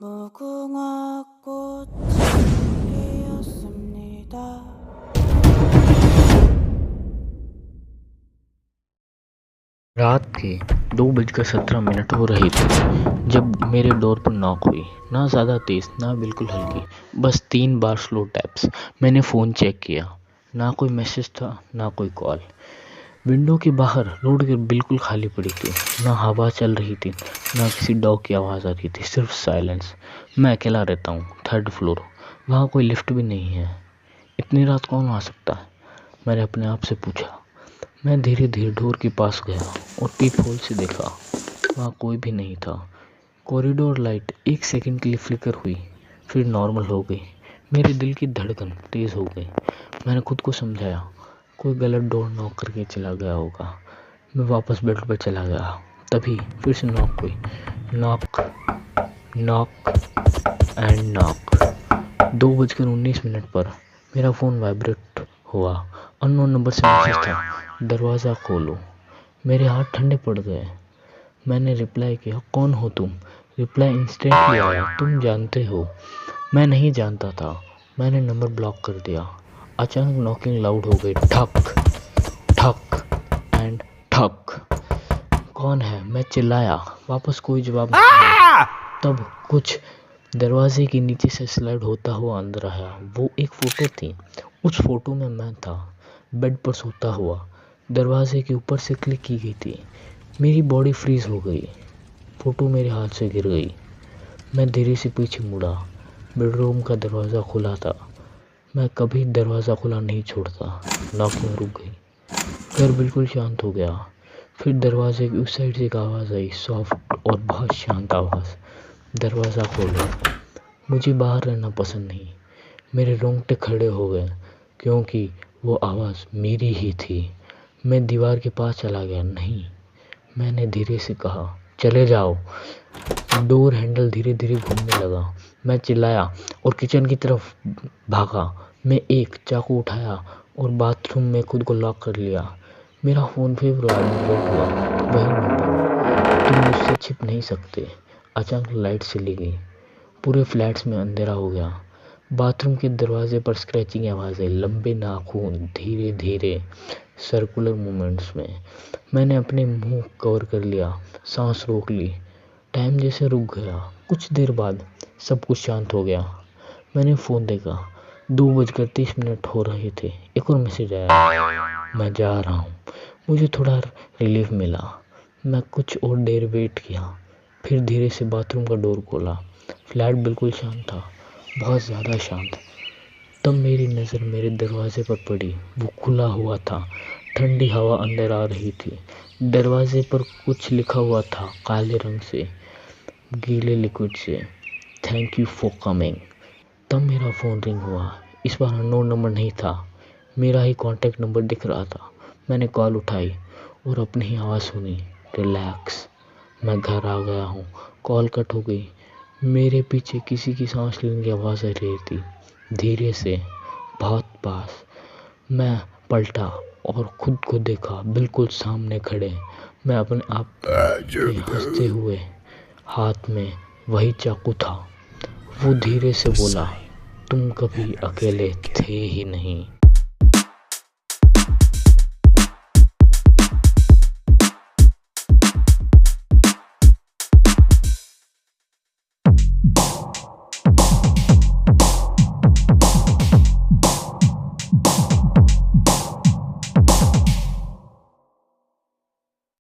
무궁화 꽃이 피었습니다. रात के 2:17 हो रहे थे जब मेरे डोर पर नॉक हुई। ना ज़्यादा तेज़ ना बिल्कुल हल्की, बस 3 बार स्लो टैप्स। मैंने फ़ोन चेक किया, ना कोई मैसेज था ना कोई कॉल। विंडो के बाहर रोड के बिल्कुल खाली पड़ी थी, ना हवा चल रही थी ना किसी डॉग की आवाज़ आ रही थी, सिर्फ साइलेंस। मैं अकेला रहता हूँ, 3rd फ्लोर, वहाँ कोई लिफ्ट भी नहीं है। इतनी रात कौन आ सकता है, मैंने अपने आप से पूछा। मैं धीरे धीरे डोर के पास गया और पीप होल से देखा, वहाँ कोई भी नहीं था। कॉरिडोर लाइट 1 सेकंड के लिए फ्लिकर हुई, फिर नॉर्मल हो गई। मेरे दिल की धड़कन तेज़ हो गई। मैंने खुद को समझाया, कोई गलत डोर नॉक करके चला गया होगा। मैं वापस बेड पर चला गया। तभी फिर से नॉक हुई, नॉक नॉक एंड नॉक। 2:19 पर मेरा फ़ोन वाइब्रेट हुआ। अननोन नंबर से मैसेज था, दरवाज़ा खोलो। मेरे हाथ ठंडे पड़ गए। मैंने रिप्लाई किया, कौन हो तुम? रिप्लाई इंस्टेंटली आया, तुम जानते हो। मैं नहीं जानता था। मैंने नंबर ब्लॉक कर दिया। अचानक नॉकिंग लाउड हो गई, ठक ठक एंड ठक। कौन है, मैं चिल्लाया। वापस कोई जवाब नहीं आया। तब कुछ दरवाजे के नीचे से स्लाइड होता हुआ अंदर आया। वो एक फ़ोटो थी। उस फोटो में मैं था, बेड पर सोता हुआ, दरवाजे के ऊपर से क्लिक की गई थी। मेरी बॉडी फ्रीज हो गई। फ़ोटो मेरे हाथ से गिर गई। मैं धीरे से पीछे मुड़ा। बेडरूम का दरवाज़ा खुला था। मैं कभी दरवाज़ा खुला नहीं छोड़ता। नॉकिंग रुक गई। घर बिल्कुल शांत हो गया। फिर दरवाजे की उस साइड से एक आवाज़ आई, सॉफ्ट और बहुत शांत आवाज़, दरवाज़ा खोलो। मुझे बाहर रहना पसंद नहीं। मेरे रोंगटे खड़े हो गए क्योंकि वो आवाज़ मेरी ही थी। मैं दीवार के पास चला गया। नहीं, मैंने धीरे से कहा, चले जाओ। डोर हैंडल धीरे धीरे घूमने लगा। मैं चिल्लाया और किचन की तरफ भागा। मैं एक चाकू उठाया और बाथरूम में खुद को लॉक कर लिया। मेरा फ़ोन फिर वाइब्रेट हुआ, वही नंबर, तुम मुझसे छिप नहीं सकते। अचानक लाइट चली गई। पूरे फ्लैट्स में अंधेरा हो गया। बाथरूम के दरवाजे पर स्क्रैचिंग आवाज़ें, लंबे नाखून, धीरे धीरे सर्कुलर मूवमेंट्स में। मैंने अपने मुंह कवर कर लिया, सांस रोक ली। टाइम जैसे रुक गया। कुछ देर बाद सब कुछ शांत हो गया। मैंने फ़ोन देखा, 2:30 हो रहे थे। एक और मैसेज आया, मैं जा रहा हूँ। मुझे थोड़ा रिलीफ मिला। मैं कुछ और देर वेट किया, फिर धीरे से बाथरूम का डोर खोला। फ्लैट बिल्कुल शांत था, बहुत ज़्यादा शांत। तब मेरी नज़र मेरे दरवाजे पर पड़ी। वो खुला हुआ था, ठंडी हवा अंदर आ रही थी। दरवाजे पर कुछ लिखा हुआ था काले रंग से, गीले लिक्विड से, थैंक यू फॉर कमिंग। तब मेरा फ़ोन रिंग हुआ। इस बार अननोन नंबर नहीं था, मेरा ही कॉन्टैक्ट नंबर दिख रहा था। मैंने कॉल उठाई और अपनी ही आवाज़ सुनी, रिलैक्स, मैं घर आ गया हूँ। कॉल कट हो गई। मेरे पीछे किसी की सांस लेने की आवाज़ आ रही थी, धीरे से, बहुत पास। मैं पलटा और खुद को देखा, बिल्कुल सामने खड़े। मैं अपने आप पे हंसते हुए, हाथ में वही चाकू था। वो धीरे से बोला, तुम कभी अकेले थे ही नहीं।